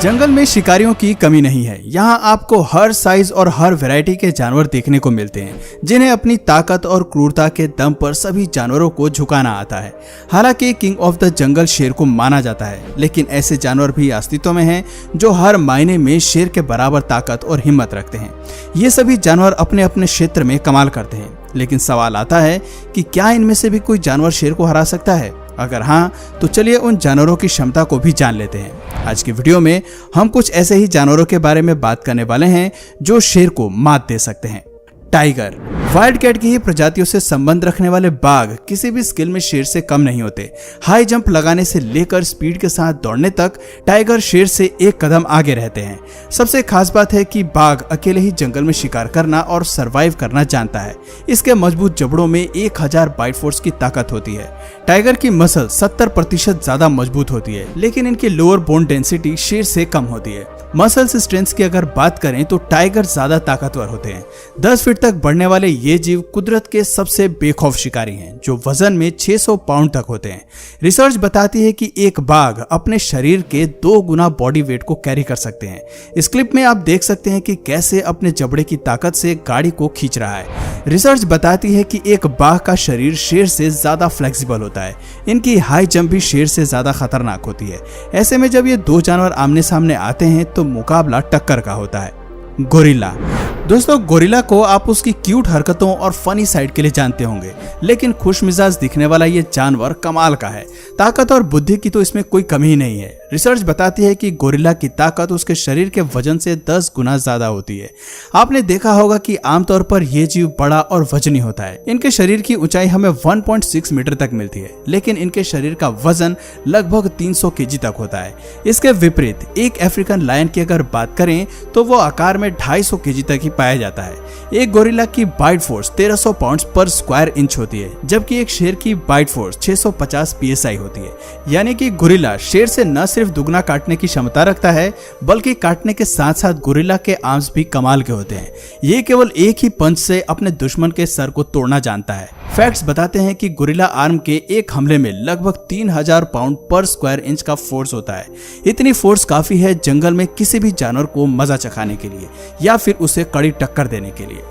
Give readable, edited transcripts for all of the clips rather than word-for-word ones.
जंगल में शिकारियों की कमी नहीं है। यहाँ आपको हर साइज और हर वैरायटी के जानवर देखने को मिलते हैं, जिन्हें अपनी ताकत और क्रूरता के दम पर सभी जानवरों को झुकाना आता है। हालांकि किंग ऑफ द जंगल शेर को माना जाता है, लेकिन ऐसे जानवर भी अस्तित्व में हैं जो हर मायने में शेर के बराबर ताकत और हिम्मत रखते हैं। ये सभी जानवर अपने अपने क्षेत्र में कमाल करते हैं, लेकिन सवाल आता है कि क्या इनमें से भी कोई जानवर शेर को हरा सकता है? अगर हाँ, तो चलिए उन जानवरों की क्षमता को भी जान लेते हैं। आज की वीडियो में हम कुछ ऐसे ही जानवरों के बारे में बात करने वाले हैं जो शेर को मात दे सकते हैं। टाइगर। वाइल्ड कैट की ही प्रजातियों से संबंध रखने वाले बाघ किसी भी स्किल में शेर से कम नहीं होते। हाई जंप लगाने से लेकर स्पीड के साथ दौड़ने तक टाइगर शेर से एक कदम आगे रहते हैं। सबसे खास बात है कि बाघ अकेले ही जंगल में शिकार करना और सरवाइव करना जानता है। इसके मजबूत जबड़ों में 1000 बाइट फोर्स की ताकत होती है। टाइगर की मसल 70% ज्यादा मजबूत होती है, लेकिन इनकी लोअर बोन डेंसिटी शेर से कम होती है। मसल्स स्ट्रेंथ की अगर बात करें तो टाइगर ज्यादा ताकतवर होते हैं। 10 फीट तक बढ़ने वाले ये जीव कुदरत के सबसे बेखौफ शिकारी हैं, जो वजन में 600 पाउंड तक होते हैं। रिसर्च बताती है कि एक बाघ अपने शरीर के 2 गुना बॉडी वेट को कैरी कर सकते हैं। इस क्लिप में आप देख सकते हैं कि कैसे अपने जबड़े की ताकत से गाड़ी को खींच रहा है। रिसर्च बताती है कि एक बाघ का शरीर शेर से ज्यादा फ्लेक्सिबल होता है। इनकी हाई जंप भी शेर से ज्यादा खतरनाक होती है। ऐसे में जब ये 2 जानवर आमने सामने आते हैं तो मुकाबला टक्कर का होता है। गोरिल्ला। दोस्तों, गोरिल्ला को आप उसकी क्यूट हरकतों और फनी साइड के लिए जानते होंगे, लेकिन खुशमिजाज दिखने वाला ये जानवर कमाल का है। ताकत और बुद्धि की तो इसमें कोई कमी ही नहीं है। रिसर्च बताती है कि गोरिल्ला की ताकत उसके शरीर के वजन से 10 गुना ज्यादा होती है। आपने देखा होगा कि आमतौर पर यह जीव बड़ा और वजनी होता है। इनके शरीर की ऊंचाई हमें 1.6 मीटर तक मिलती है, लेकिन इनके शरीर का वजन लगभग 300 केजी तक होता है। इसके विपरीत एक अफ्रीकन लायन की अगर बात करें तो वो आकार में 250 केजी तक ही पाया जाता है। एक गोरिल्ला की बाइट फोर्स 1300 पाउंड पर स्क्वायर इंच होती है, जबकि एक शेर की बाइट फोर्स 650 psi होती है। यानी कि गोरिल्ला शेर से न सिर्फ दुगना काटने की क्षमता रखता है, बल्कि काटने के साथ साथ गोरिल्ला के आर्म्स भी कमाल के होते हैं। ये केवल एक ही पंच से अपने दुश्मन के सर को तोड़ना जानता है। फैक्ट्स बताते हैं कि गोरिल्ला आर्म के एक हमले में लगभग 3000 पाउंड पर स्क्वायर इंच का फोर्स होता है। इतनी फोर्स काफी है जंगल में किसी भी जानवर को मजा चखाने के लिए या फिर उसे कड़ी टक्कर देने के लिए।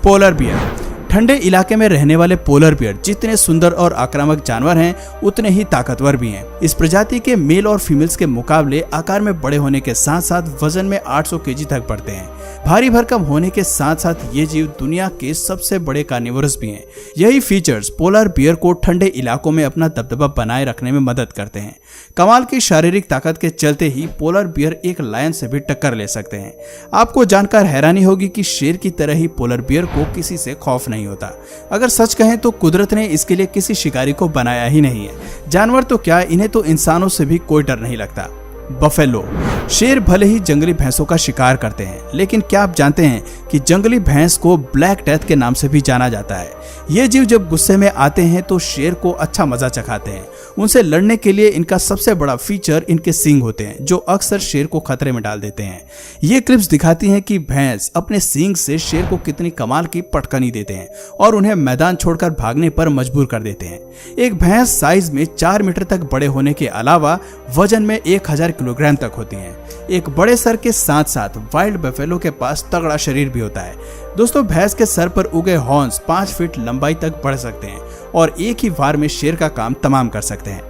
Polar bear. ठंडे इलाके में रहने वाले पोलर बियर जितने सुंदर और आक्रामक जानवर हैं, उतने ही ताकतवर भी हैं। इस प्रजाति के मेल और फीमेल्स के मुकाबले आकार में बड़े होने के साथ साथ वजन में 800 केजी तक बढ़ते हैं। भारी भरकम होने के साथ साथ ये जीव दुनिया के सबसे बड़े कार्निवोरस भी हैं। यही फीचर्स पोलर बियर को ठंडे इलाकों में अपना दबदबा बनाए रखने में मदद करते हैं। कमाल की शारीरिक ताकत के चलते ही पोलर बियर एक लायन से भी टक्कर ले सकते हैं। आपको जानकर हैरानी होगी कि शेर की तरह ही पोलर बियर को किसी से खौफ नहीं होता। अगर सच कहें तो कुदरत ने इसके लिए किसी शिकारी को बनाया ही नहीं है। जानवर तो क्या, इन्हें तो इंसानों से भी कोई डर नहीं लगता। बफेलो। शेर भले ही जंगली भैंसों का शिकार करते हैं, लेकिन क्या आप जानते हैं कि जंगली भैंस को ब्लैक डेथ के नाम से भी जाना जाता है। ये जीव जब गुस्से में आते हैं तो शेर को अच्छा मजा चखाते हैं। उनसे लड़ने के लिए इनका सबसे बड़ा फीचर इनके सींग होते हैं, जो अक्सर शेर को खतरे में डाल देते हैं। ये क्लिप्स दिखाती हैं कि भैंस अपने सींग से शेर को कितनी कमाल की पटकनी देते हैं और उन्हें मैदान छोड़कर भागने पर मजबूर कर देते हैं। एक भैंस साइज में 4 मीटर तक बड़े होने के अलावा वजन में 1000 किलोग्राम तक होती हैं। एक बड़े सर के साथ साथ वाइल्ड बफेलो के पास तगड़ा शरीर भी होता है। दोस्तों, भैंस के सर पर उगे हॉर्न्स 5 फीट लंबाई तक बढ़ सकते हैं और एक ही बार में शेर का काम तमाम कर सकते हैं।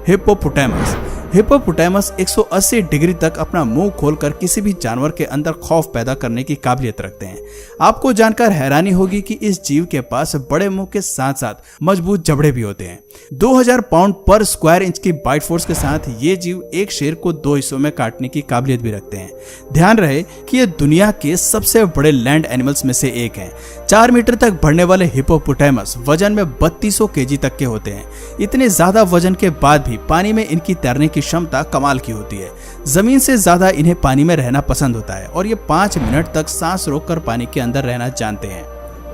हिप्पोपोटामस। हिप्पोपोटामस 180 डिग्री तक अपना मुंह खोलकर किसी भी जानवर के अंदर खौफ पैदा करने की काबिलियत रखते हैं। आपको जानकर हैरानी होगी कि इस जीव के पास बड़े मुंह के साथ साथ मजबूत जबड़े भी होते हैं। 2000 पाउंड पर स्क्वायर इंच की बाइट फोर्स के साथ ये जीव एक शेर को 2 हिस्सों में काटने की काबिलियत भी रखते हैं। ध्यान रहे कि ये दुनिया के सबसे बड़े लैंड एनिमल्स में से एक है। 4 मीटर तक बढ़ने वाले हिप्पोपोटामस वजन में 3200 केजी तक के होते हैं। इतने ज्यादा वजन के बाद भी पानी में इनकी तैरने की क्षमता कमाल की होती है। जमीन से ज्यादा इन्हें पानी में रहना पसंद होता है और ये 5 मिनट तक सांस रोककर पानी के अंदर रहना जानते हैं।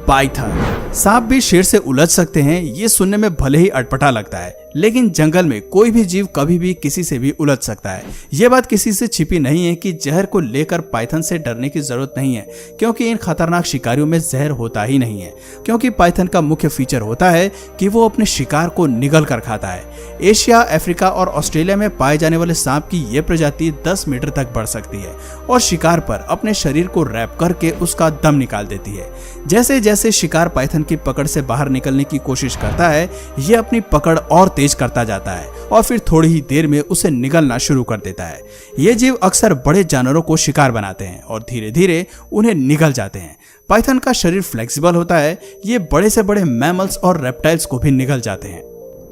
पाइथन। सांप भी शेर से उलझ सकते हैं, ये सुनने में भले ही अटपटा लगता है, लेकिन जंगल में कोई भी जीव कभी भी किसी से भी उलझ सकता है। ये बात किसी से छिपी नहीं है कि जहर को लेकर पाइथन से डरने की जरूरत नहीं है, क्योंकि इन खतरनाक शिकारियों में जहर होता ही नहीं है। क्योंकि पाइथन का मुख्य फीचर होता है कि वो अपने शिकार को निगल कर खाता है। एशिया, अफ्रीका और ऑस्ट्रेलिया में पाए जाने वाले सांप की यह प्रजाति 10 मीटर तक बढ़ सकती है और शिकार पर अपने शरीर को रैप करके उसका दम निकाल देती है। जैसे जैसे शिकार पाइथन की पकड़ से बाहर निकलने की कोशिश करता है, ये अपनी पकड़ और तेज करता जाता है और फिर थोड़ी ही देर में उसे निगलना शुरू कर देता है। ये जीव अक्सर बड़े जानवरों को शिकार बनाते हैं और धीरे धीरे उन्हें निगल जाते हैं। पाइथन का शरीर फ्लेक्सिबल होता है, ये बड़े से बड़े मैमल्स और रेप्टाइल्स को भी निगल जाते हैं।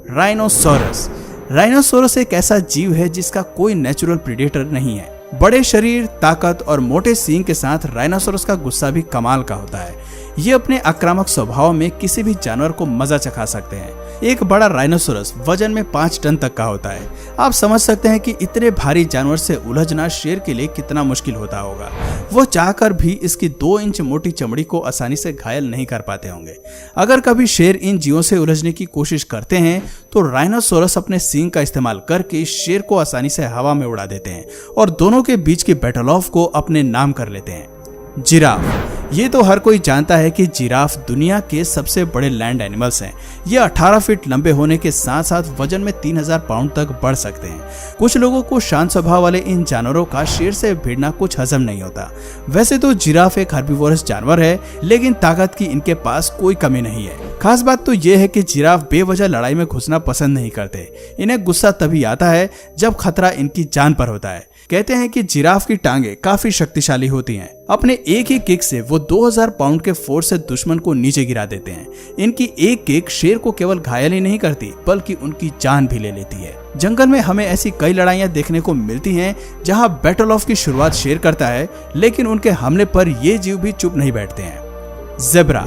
राइनोसोरस। राइनोसोरस एक ऐसा जीव है जिसका कोई नेचुरल प्रेडेटर नहीं है। बड़े शरीर, ताकत और मोटे सींग के साथ राइनोसोरस का गुस्सा भी कमाल का होता है। ये अपने आक्रामक स्वभाव में किसी भी जानवर को मजा चखा सकते हैं। एक बड़ा राइनोसोरस वजन में 5 टन तक का होता है। आप समझ सकते हैं कि इतने भारी जानवर से उलझना शेर के लिए कितना मुश्किल होता होगा। वो चाहकर भी इसकी 2 इंच मोटी चमड़ी को आसानी से घायल नहीं कर पाते होंगे। अगर कभी शेर इन जीवों से उलझने की कोशिश करते हैं तो राइनोसोरस अपने सींग का इस्तेमाल करके शेर को आसानी से हवा में उड़ा देते हैं और दोनों के बीच की बैटल ऑफ को अपने नाम कर लेते हैं। जिराफ। ये तो हर कोई जानता है कि जिराफ दुनिया के सबसे बड़े लैंड एनिमल्स हैं। ये 18 फीट लंबे होने के साथ साथ वजन में 3000 पाउंड तक बढ़ सकते हैं। कुछ लोगों को शांत स्वभाव वाले इन जानवरों का शेर से भिड़ना कुछ हजम नहीं होता। वैसे तो जिराफ एक हर्बीवोरस जानवर है, लेकिन ताकत की इनके पास कोई कमी नहीं है। खास बात तो ये है कि जिराफ बेवजह लड़ाई में घुसना पसंद नहीं करते। इन्हें गुस्सा तभी आता है जब खतरा इनकी जान पर होता है। कहते हैं कि जिराफ की टांगे काफी शक्तिशाली होती हैं। अपने एक ही किक से वो 2000 पाउंड के फोर्स से दुश्मन को नीचे गिरा देते हैं। इनकी एक किक शेर को केवल घायल ही नहीं करती, बल्कि उनकी जान भी ले लेती है। जंगल में हमें ऐसी कई लड़ाइयां देखने को मिलती हैं जहां बैटल ऑफ की शुरुआत शेर करता है, लेकिन उनके हमले पर ये जीव भी चुप नहीं बैठते हैं। Zebra.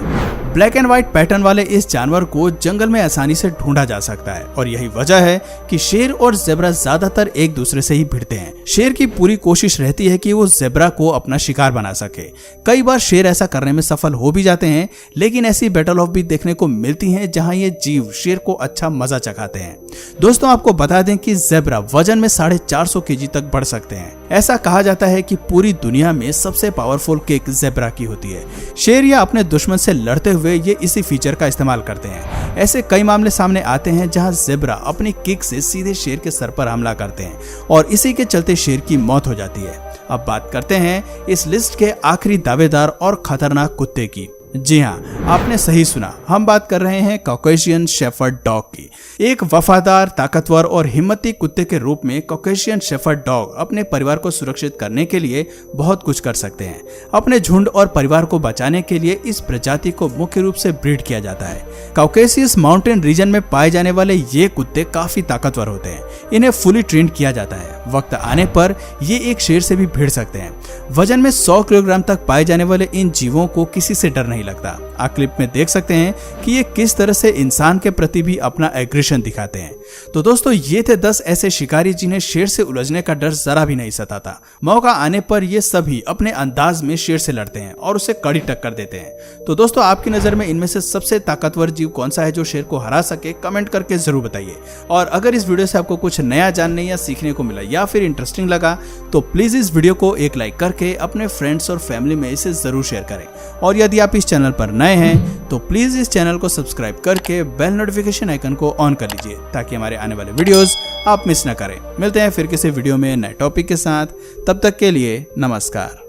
Black and white pattern वाले इस जानवर को जंगल में आसानी से ढूंढा जा सकता है और यही वजह है कि शेर और ज़ेब्रा ज्यादातर एक दूसरे से ही भिड़ते हैं। शेर की पूरी कोशिश रहती है कि वो ज़ेब्रा को अपना शिकार बना सके। कई बार शेर ऐसा करने में सफल हो भी जाते हैं, लेकिन ऐसी बैटल ऑफ भी देखने को मिलती हैं जहां ये जीव शेर को अच्छा मजा चखाते हैं। दोस्तों, आपको बता दें कि ज़ेब्रा वजन में 450 केजी तक बढ़ सकते हैं। ऐसा कहा जाता है कि पूरी दुनिया में सबसे पावरफुल किक ज़ेब्रा की होती है। शेर या अपने दुश्मन से लड़ते हुए ये इसी फीचर का इस्तेमाल करते हैं। ऐसे कई मामले सामने आते हैं जहां ज़ेब्रा अपनी किक से सीधे शेर के सर पर हमला करते हैं और इसी के चलते शेर की मौत हो जाती है। अब बात करते हैं इस लिस्ट के आखिरी दावेदार और खतरनाक कुत्ते की। जी हाँ, आपने सही सुना, हम बात कर रहे हैं कॉकेशियन शेफर्ड डॉग की। एक वफादार, ताकतवर और हिम्मती कुत्ते के रूप में कॉकेशियन शेफर्ड डॉग अपने परिवार को सुरक्षित करने के लिए बहुत कुछ कर सकते हैं। अपने झुंड और परिवार को बचाने के लिए इस प्रजाति को मुख्य रूप से ब्रीड किया जाता है। कॉकेशियस माउंटेन रीजन में पाए जाने वाले ये कुत्ते काफी ताकतवर होते हैं। इन्हें फुली ट्रेंड किया जाता है। वक्त आने पर ये एक शेर से भी भिड़ सकते हैं। वजन में 100 किलोग्राम तक पाए जाने वाले इन जीवों को किसी से डर नहीं लगता। आप क्लिप में देख सकते हैं कि ये किस तरह से इंसान के प्रति भी अपना एग्रेशन दिखाते हैं। तो दोस्तों, ये थे 10 ऐसे शिकारी जिन्हें शेर से उलझने का डर जरा भी नहीं सताता। मौका आने पर ये सभी अपने अंदाज में शेर से लड़ते हैं और उसे कड़ी टक्कर देते हैं। तो दोस्तों, आपकी नजर में इनमें से सबसे ताकतवर जीव कौन सा है जो शेर को हरा सके? कमेंट करके जरूर बताइए। और अगर इस वीडियो से आपको कुछ नया जानने या सीखने को मिला या फिर इंटरेस्टिंग लगा तो प्लीज इस वीडियो को एक लाइक करके अपने फ्रेंड्स और फैमिली में इसे जरूर शेयर करें। और यदि आप इस चैनल पर नए हैं तो प्लीज इस चैनल को सब्सक्राइब करके बेल नोटिफिकेशन आइकन को ऑन कर लीजिए ताकि हमारे आने वाले वीडियोस आप मिस ना करें। मिलते हैं फिर किसी वीडियो में नए टॉपिक के साथ। तब तक के लिए नमस्कार।